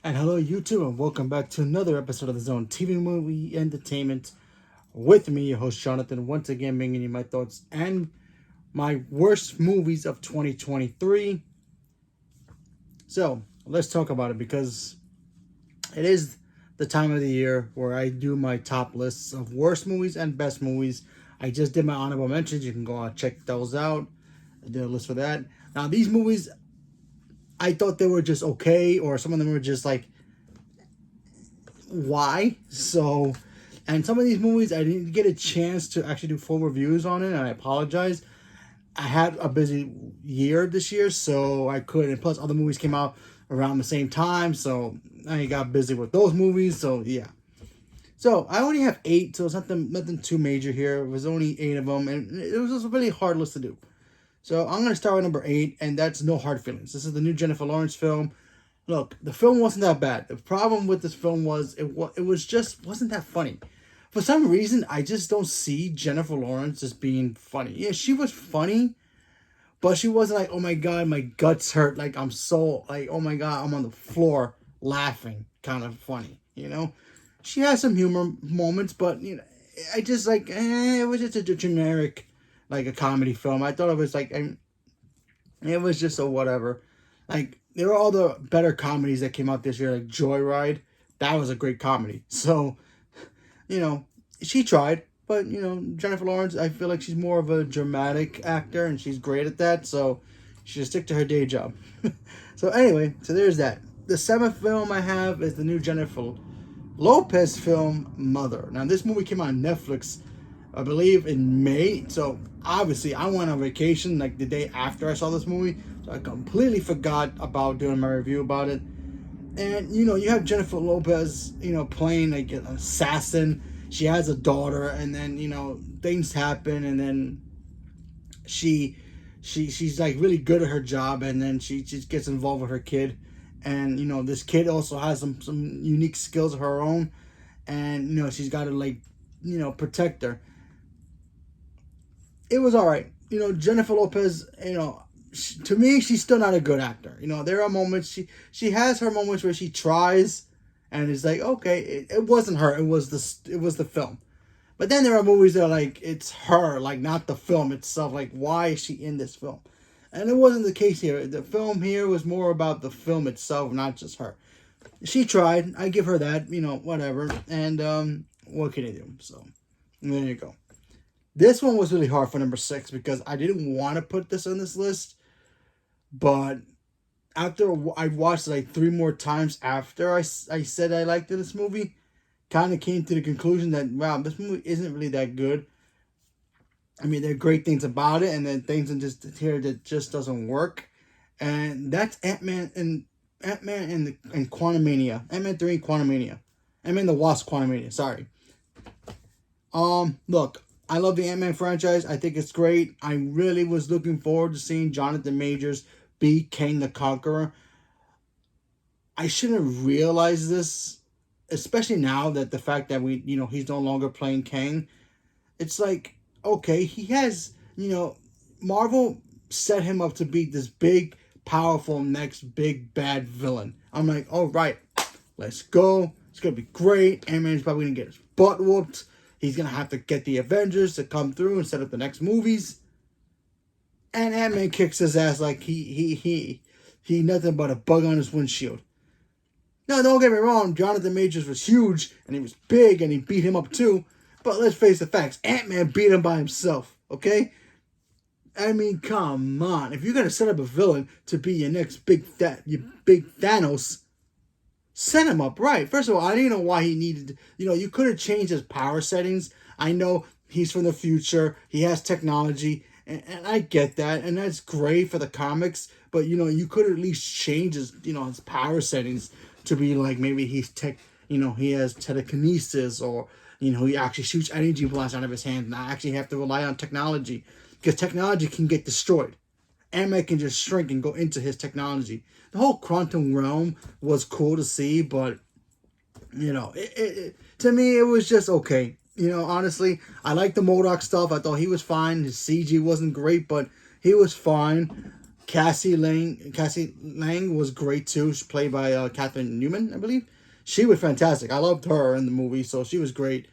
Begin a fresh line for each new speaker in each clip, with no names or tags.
And hello, YouTube, and welcome back to another episode of the Zone TV Movie Entertainment with me, your host Jonathan, once again bringing you my thoughts and my worst movies of 2023. So, let's talk about it because it is the time of the year where I do my top lists of worst movies and best movies. I just did my honorable mentions. You can go and check those out. I did a list for that. Now, these movies, I thought they were just okay, or some of them were just like, why? So, and some of these movies I didn't get a chance to actually do full reviews on it, and I apologize. I had a busy year this year, so I couldn't. Plus, other movies came out around the same time, so I got busy with those movies. So yeah. So I only have 8, so it's nothing too major here. It was only 8 of them, and it was just a really hard list to do. So I'm gonna start with number 8, and that's No Hard Feelings. This is the new Jennifer Lawrence film. Look, the film wasn't that bad. The problem with this film was it wasn't that funny. For some reason, I just don't see Jennifer Lawrence as being funny. Yeah, she was funny, but she wasn't like, oh my god, my guts hurt. Like I'm so like, oh my god, I'm on the floor laughing, kind of funny. She has some humor moments, but I just like, it was just a generic, like a comedy film. I thought it was like, it was just a whatever. Like, there were all the better comedies that came out this year, like Joyride. That was a great comedy. So, she tried. But, Jennifer Lawrence, I feel like she's more of a dramatic actor, and she's great at that. So, she should stick to her day job. So, anyway, so there's that. The 7th film I have is the new Jennifer Lopez film, Mother. Now, this movie came out on Netflix, I believe, in May. So, obviously, I went on vacation like the day after I saw this movie. So, I completely forgot about doing my review about it. And, you have Jennifer Lopez, playing like an assassin. She has a daughter, and then, things happen, and then she's like really good at her job, and then she just gets involved with her kid. And, this kid also has some unique skills of her own. And, she's got to, like, protect her. It was all right. Jennifer Lopez, to me, she's still not a good actor. There are moments, she has her moments where she tries, and it's like, okay, it wasn't her. It was the film. But then there are movies that are like, it's her, like, not the film itself. Like, why is she in this film? And it wasn't the case here. The film here was more about the film itself, not just her. She tried. I give her that, whatever. And what can you do? So, there you go. This one was really hard for number 6 because I didn't want to put this on this list. But after I watched it like 3 more times after I said I liked this movie, kind of came to the conclusion that, wow, this movie isn't really that good. I mean, there are great things about it, and then things in just here that just doesn't work. And that's Ant-Man and Quantumania. Ant-Man 3 and Quantumania. Ant-Man the Wasp Quantumania, sorry. Look, I love the Ant-Man franchise. I think it's great. I really was looking forward to seeing Jonathan Majors be Kang the Conqueror. I shouldn't have realized this, especially now that the fact that he's no longer playing Kang. It's like, okay, he has, Marvel set him up to be this big, powerful, next big bad villain. I'm like, all right, let's go. It's going to be great. Ant-Man's probably going to get his butt whooped. He's going to have to get the Avengers to come through and set up the next movies. And Ant-Man kicks his ass like he nothing but a bug on his windshield. Now, don't get me wrong, Jonathan Majors was huge, and he was big, and he beat him up too. But let's face the facts, Ant-Man beat him by himself, okay? I mean, come on. If you're going to set up a villain to be your next big Thanos, set him up right. First of all, I didn't know why he needed, you could have changed his power settings. I know he's from the future. He has technology, and I get that, and that's great for the comics. But, you could at least change his power settings to be like maybe he has telekinesis, or, he actually shoots energy blasts out of his hand, and I actually have to rely on technology, because technology can get destroyed. Ant-Man can just shrink and go into his technology. The whole quantum realm was cool to see, but, to me, it was just okay. Honestly, I like the MODOK stuff. I thought he was fine. His CG wasn't great, but he was fine. Cassie Lang was great too. She's played by Catherine Newman, I believe. She was fantastic. I loved her in the movie, so she was great.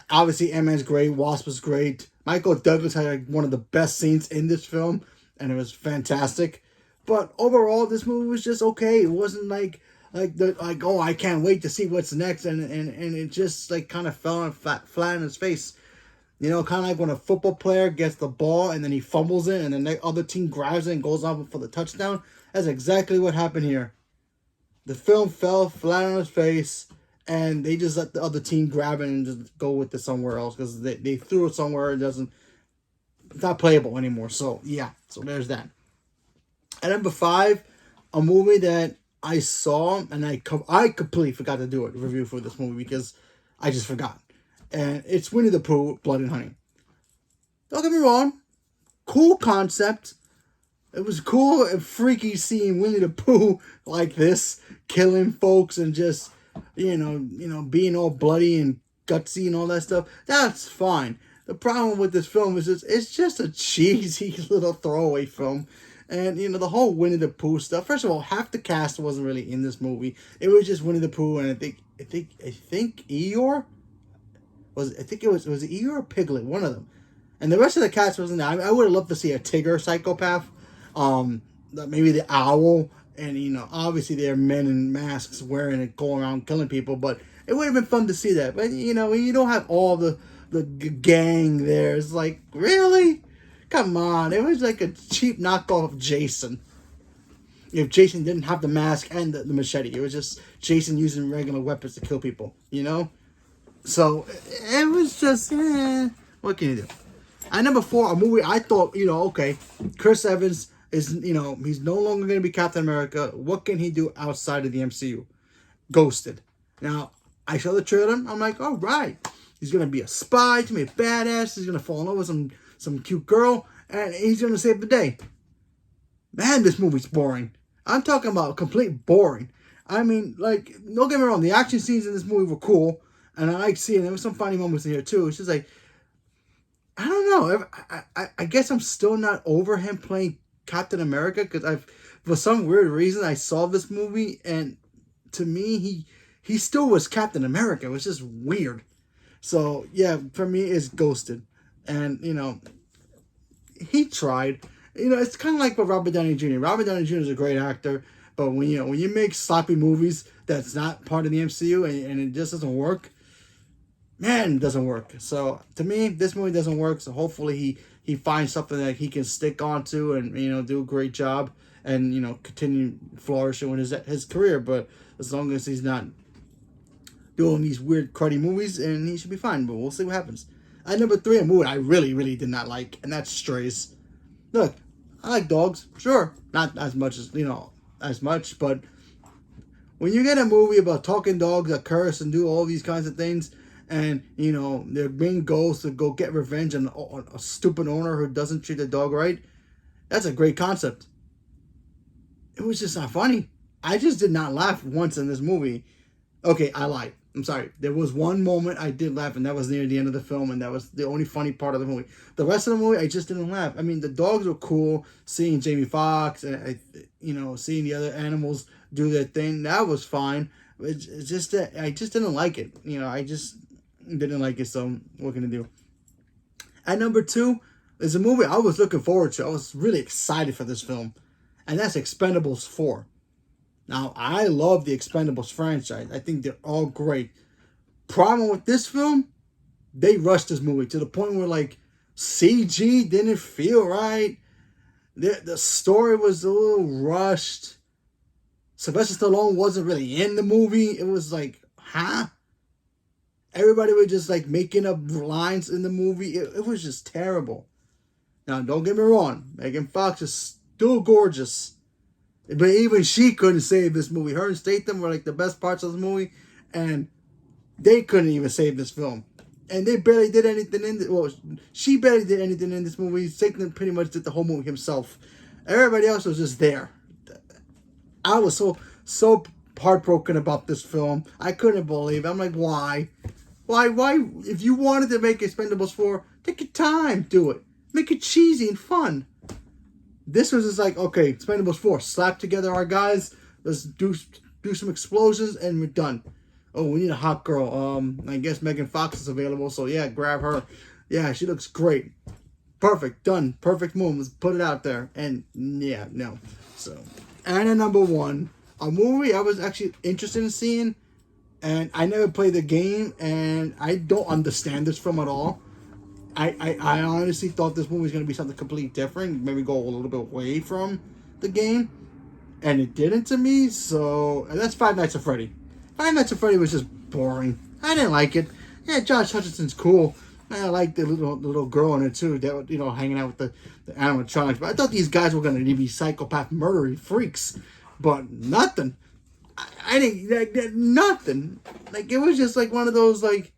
Obviously, Ant-Man's great. Wasp was great. Michael Douglas had like one of the best scenes in this film, and it was fantastic. But overall, this movie was just okay. It wasn't like oh, I can't wait to see what's next, and it just like kind of fell on flat in his face. You know, kind of like when a football player gets the ball and then he fumbles it, and then the other team grabs it and goes off for the touchdown. That's exactly what happened here. The film fell flat on his face, and they just let the other team grab it and just go with it somewhere else because they threw it somewhere. It's not playable anymore. So yeah, so there's that. At number 5, a movie that I saw and I completely forgot to do a review for this movie because I just forgot. And it's Winnie the Pooh, Blood and Honey. Don't get me wrong, cool concept. It was cool and freaky seeing Winnie the Pooh like this, killing folks and just, you know, being all bloody and gutsy and all that stuff. That's fine. The problem with this film is it's just a cheesy little throwaway film. And, you know, the whole Winnie the Pooh stuff. First of all, half the cast wasn't really in this movie. It was just Winnie the Pooh and I think Eeyore? I think it was Eeyore or Piglet, one of them. And the rest of the cast wasn't there. I would have loved to see a Tigger psychopath. Maybe the owl. And, you know, obviously they're men in masks wearing it, going around killing people. But it would have been fun to see that. But, you know, when you don't have all the gang there, it's like, really? Come on. It was like a cheap knockoff of Jason. If Jason didn't have the mask and the machete. It was just Jason using regular weapons to kill people, you know? So, it was just, what can you do? At number 4, a movie I thought, you know, okay, Chris Evans is, you know, he's no longer going to be Captain America. What can he do outside of the MCU? Ghosted. Now, I saw the trailer. I'm like, all right. He's going to be a spy. He's going to be a badass. He's going to fall in love with some cute girl. And he's going to save the day. Man, this movie's boring. I'm talking about complete boring. I mean, like, don't get me wrong. The action scenes in this movie were cool. And I like seeing there was some funny moments in here too. It's just like, I don't know. I guess I'm still not over him playing Captain America because for some weird reason, I saw this movie and to me, he still was Captain America. It was just weird. So yeah, for me, it's Ghosted. And, you know, he tried. You know, it's kind of like with Robert Downey Jr. Robert Downey Jr. is a great actor, but when you make sloppy movies that's not part of the MCU and it just doesn't work, man, it doesn't work. So to me, this movie doesn't work. So hopefully he finds something that he can stick onto and, you know, do a great job and, you know, continue flourishing with his career. But as long as he's not doing these weird cruddy movies, and he should be fine. But we'll see what happens. At number 3, a movie I really, really did not like, and that's Strays. Look, I like dogs, sure, not as much as, you know, as much, but when you get a movie about talking dogs that curse and do all these kinds of things, and, you know, their main goal is to go get revenge on a stupid owner who doesn't treat the dog right, that's a great concept. It was just not funny. I just did not laugh once in this movie. Okay, I lied. I'm sorry. There was one moment I did laugh, and that was near the end of the film, and that was the only funny part of the movie. The rest of the movie, I just didn't laugh. I mean, the dogs were cool. Seeing Jamie Foxx, and you know, seeing the other animals do their thing, that was fine. It's just that I just didn't like it. You know, I just didn't like it. So what can I do? At number 2 is a movie I was looking forward to. I was really excited for this film, and that's Expendables 4. Now, I love the Expendables franchise. I think they're all great. Problem with this film, they rushed this movie to the point where, like, CG didn't feel right. The story was a little rushed. Sylvester Stallone wasn't really in the movie. It was like, huh? Everybody was just, like, making up lines in the movie. It was just terrible. Now, don't get me wrong. Megan Fox is still gorgeous. But even she couldn't save this movie. Her and Statham were like the best parts of the movie, and they couldn't even save this film. And they barely did anything in this. Well, she barely did anything in this movie. Statham pretty much did the whole movie himself. Everybody else was just there. I was so heartbroken about this film. I couldn't believe it. I'm like, why? Why? If you wanted to make Expendables 4, take your time, do it. Make it cheesy and fun. This was just like, okay, Expendables 4, slap together our guys, let's do some explosions, and we're done. Oh, we need a hot girl. I guess Megan Fox is available, so yeah, grab her. Yeah, she looks great. Perfect, done, perfect move. Let's put it out there. And yeah, no. So, and at number 1, a movie I was actually interested in seeing, and I never played the game, and I don't understand this film at all. I honestly thought this movie was going to be something completely different, maybe go a little bit away from the game, and it didn't to me. So, and that's Five Nights at Freddy. Five Nights at Freddy was just boring. I didn't like it. Yeah, Josh Hutcherson's cool. I like the little girl in it too. That, you know, hanging out with the animatronics. But I thought these guys were going to be psychopath murdery freaks, but nothing. I didn't nothing. Like, it was just like one of those like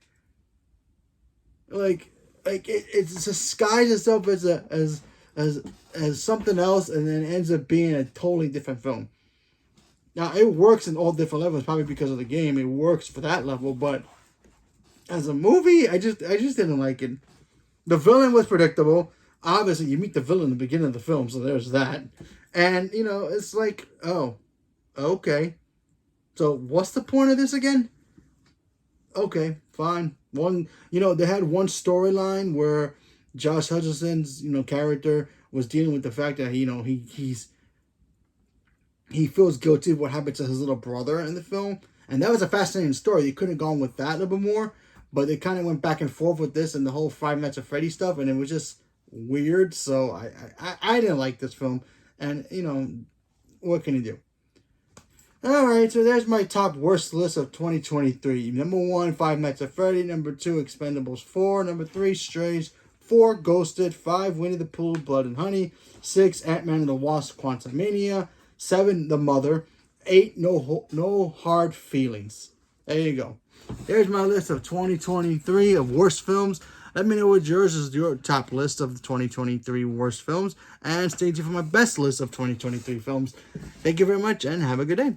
it's disguised itself as something else, and then ends up being a totally different film. Now, it works in all different levels, probably because of the game. It works for that level, but as a movie, I just didn't like it. The villain was predictable. Obviously, you meet the villain in the beginning of the film, so there's that. And, you know, it's like, oh, okay. So, what's the point of this again? Okay, fine. They had one storyline where Josh Hutcherson's, character was dealing with the fact that, he feels guilty of what happened to his little brother in the film. And that was a fascinating story. They could have gone with that a little bit more, but they kind of went back and forth with this and the whole Five Nights at Freddy stuff, and it was just weird. So I didn't like this film. And, what can you do? Alright, so there's my top worst list of 2023. Number 1, Five Nights at Freddy. Number 2, Expendables 4. Number 3, Strays. 4, Ghosted. 5, Winnie the Pooh, Blood and Honey. 6, Ant-Man and the Wasp, Quantumania. 7, The Mother. 8, No Hard Feelings. There you go. There's my list of 2023 of worst films. Let me know what yours is, your top list of the 2023 worst films. And stay tuned for my best list of 2023 films. Thank you very much and have a good day.